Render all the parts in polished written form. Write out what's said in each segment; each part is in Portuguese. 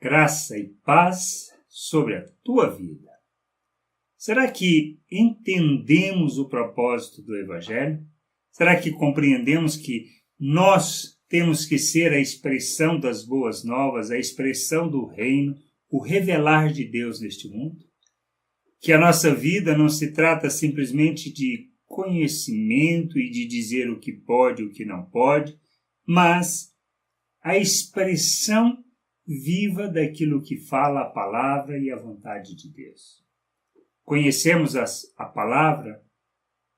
Graça e paz sobre a tua vida. Será que entendemos o propósito do Evangelho? Será que compreendemos que nós temos que ser a expressão das boas novas, a expressão do reino, o revelar de Deus neste mundo? Que a nossa vida não se trata simplesmente de conhecimento e de dizer o que pode e o que não pode, mas a expressão viva daquilo que fala a palavra e a vontade de Deus. Conhecemos a palavra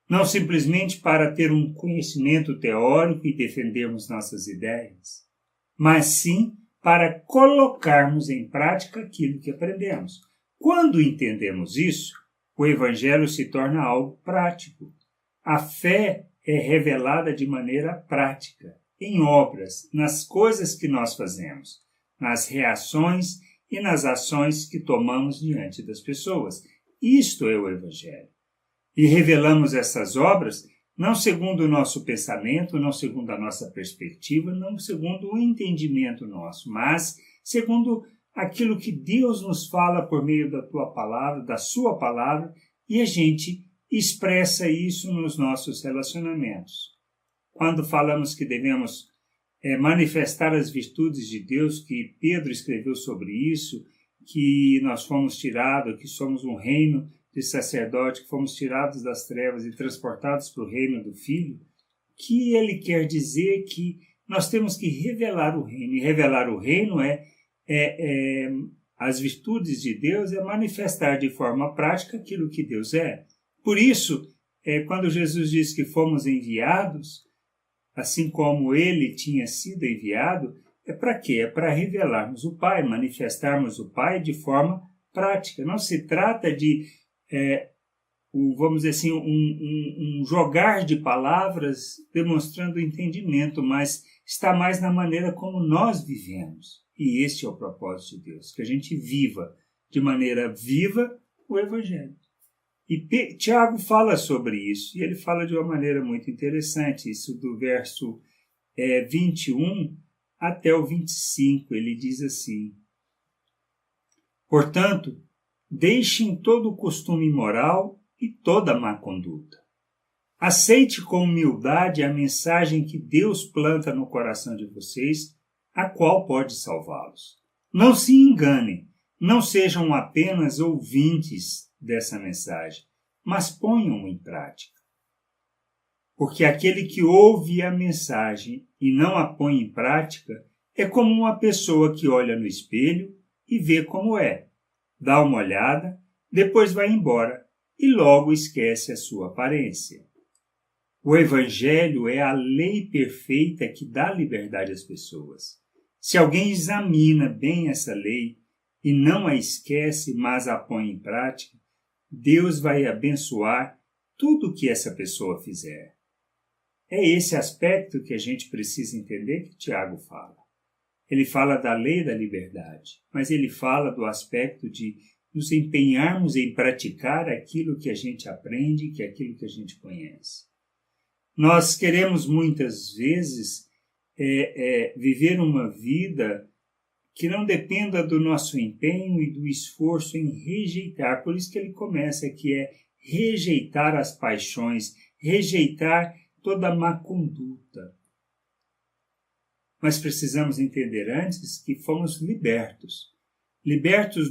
não simplesmente para ter um conhecimento teórico e defendermos nossas ideias, mas sim para colocarmos em prática aquilo que aprendemos. Quando entendemos isso, o Evangelho se torna algo prático. A fé é revelada de maneira prática, em obras, nas coisas que nós fazemos, nas reações e nas ações que tomamos diante das pessoas. Isto é o Evangelho. E revelamos essas obras não segundo o nosso pensamento, não segundo a nossa perspectiva, não segundo o entendimento nosso, mas segundo aquilo que Deus nos fala por meio da tua palavra, da sua palavra, e a gente expressa isso nos nossos relacionamentos. Quando falamos que devemos manifestar as virtudes de Deus, que Pedro escreveu sobre isso, que nós fomos tirados, que somos um reino de sacerdote, que fomos tirados das trevas e transportados para o reino do Filho, que ele quer dizer que nós temos que revelar o reino. E revelar o reino as virtudes de Deus, é manifestar de forma prática aquilo que Deus é. Por isso, quando Jesus diz que fomos enviados, assim como ele tinha sido enviado, é para quê? É para revelarmos o Pai, manifestarmos o Pai de forma prática. Não se trata de, vamos dizer assim, um jogar de palavras demonstrando entendimento, mas está mais na maneira como nós vivemos. E este é o propósito de Deus, que a gente viva de maneira viva o Evangelho. E Tiago fala sobre isso, e ele fala de uma maneira muito interessante, isso do verso 21 até o 25, ele diz assim: portanto, deixem todo o costume imoral e toda má conduta. Aceite com humildade a mensagem que Deus planta no coração de vocês, a qual pode salvá-los. Não se enganem, não sejam apenas ouvintes dessa mensagem, mas ponham em prática. Porque aquele que ouve a mensagem e não a põe em prática é como uma pessoa que olha no espelho e vê como é, dá uma olhada, depois vai embora e logo esquece a sua aparência. O Evangelho é a lei perfeita que dá liberdade às pessoas. Se alguém examina bem essa lei e não a esquece, mas a põe em prática, Deus vai abençoar tudo o que essa pessoa fizer. É esse aspecto que a gente precisa entender que Tiago fala. Ele fala da lei da liberdade, mas ele fala do aspecto de nos empenharmos em praticar aquilo que a gente aprende, que é aquilo que a gente conhece. Nós queremos muitas vezes viver uma vida que não dependa do nosso empenho e do esforço em rejeitar. Por isso que ele começa, que é rejeitar as paixões, rejeitar toda má conduta. Mas precisamos entender antes que fomos libertos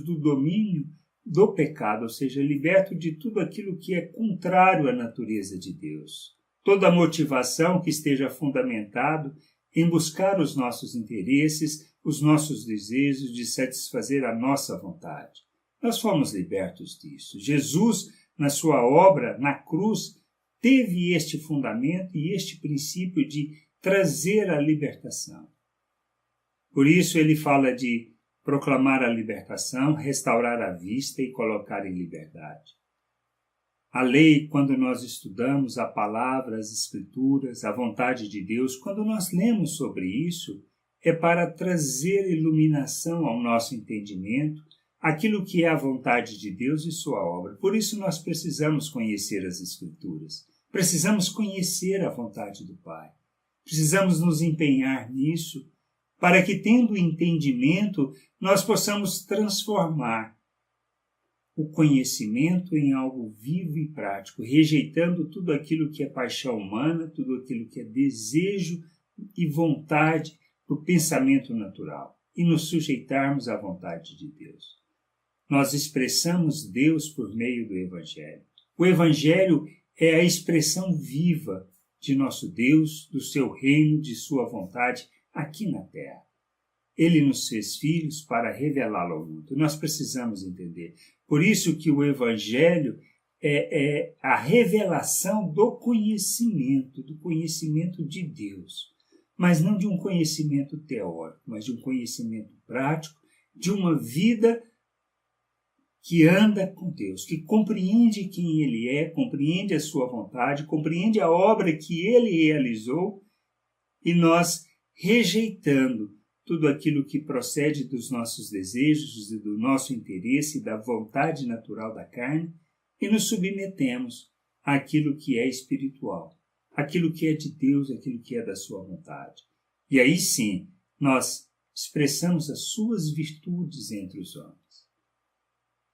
do domínio do pecado, ou seja, libertos de tudo aquilo que é contrário à natureza de Deus. Toda motivação que esteja fundamentado em buscar os nossos interesses, os nossos desejos de satisfazer a nossa vontade. Nós fomos libertos disso. Jesus, na sua obra, na cruz, teve este fundamento e este princípio de trazer a libertação. Por isso ele fala de proclamar a libertação, restaurar a vista e colocar em liberdade. A lei, quando nós estudamos a palavra, as escrituras, a vontade de Deus, quando nós lemos sobre isso, é para trazer iluminação ao nosso entendimento, aquilo que é a vontade de Deus e sua obra. Por isso nós precisamos conhecer as escrituras, precisamos conhecer a vontade do Pai, precisamos nos empenhar nisso para que, tendo entendimento, nós possamos transformar o conhecimento em algo vivo e prático, rejeitando tudo aquilo que é paixão humana, tudo aquilo que é desejo e vontade do pensamento natural, e nos sujeitarmos à vontade de Deus. Nós expressamos Deus por meio do Evangelho. O Evangelho é a expressão viva de nosso Deus, do seu reino, de sua vontade aqui na terra. Ele nos fez filhos para revelá-lo ao mundo. Nós precisamos entender. Por isso que o Evangelho é a revelação do conhecimento de Deus. Mas não de um conhecimento teórico, mas de um conhecimento prático, de uma vida que anda com Deus, que compreende quem Ele é, compreende a sua vontade, compreende a obra que Ele realizou, e nós rejeitando tudo aquilo que procede dos nossos desejos, do nosso interesse, da vontade natural da carne, e nos submetemos àquilo que é espiritual, aquilo que é de Deus, aquilo que é da sua vontade. E aí sim, nós expressamos as suas virtudes entre os homens.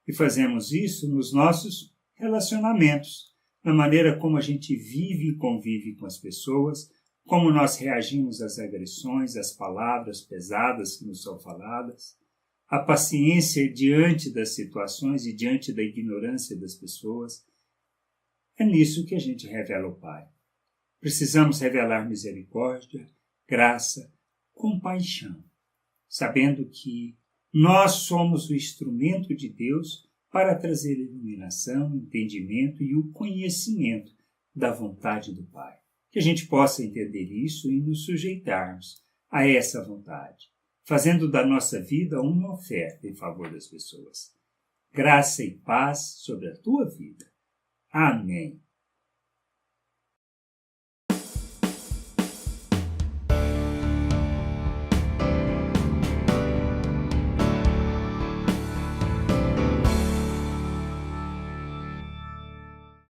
E fazemos isso nos nossos relacionamentos, na maneira como a gente vive e convive com as pessoas, como nós reagimos às agressões, às palavras pesadas que nos são faladas, a paciência diante das situações e diante da ignorância das pessoas. É nisso que a gente revela o Pai. Precisamos revelar misericórdia, graça, compaixão, sabendo que nós somos o instrumento de Deus para trazer iluminação, entendimento e o conhecimento da vontade do Pai. Que a gente possa entender isso e nos sujeitarmos a essa vontade, fazendo da nossa vida uma oferta em favor das pessoas. Graça e paz sobre a tua vida. Amém.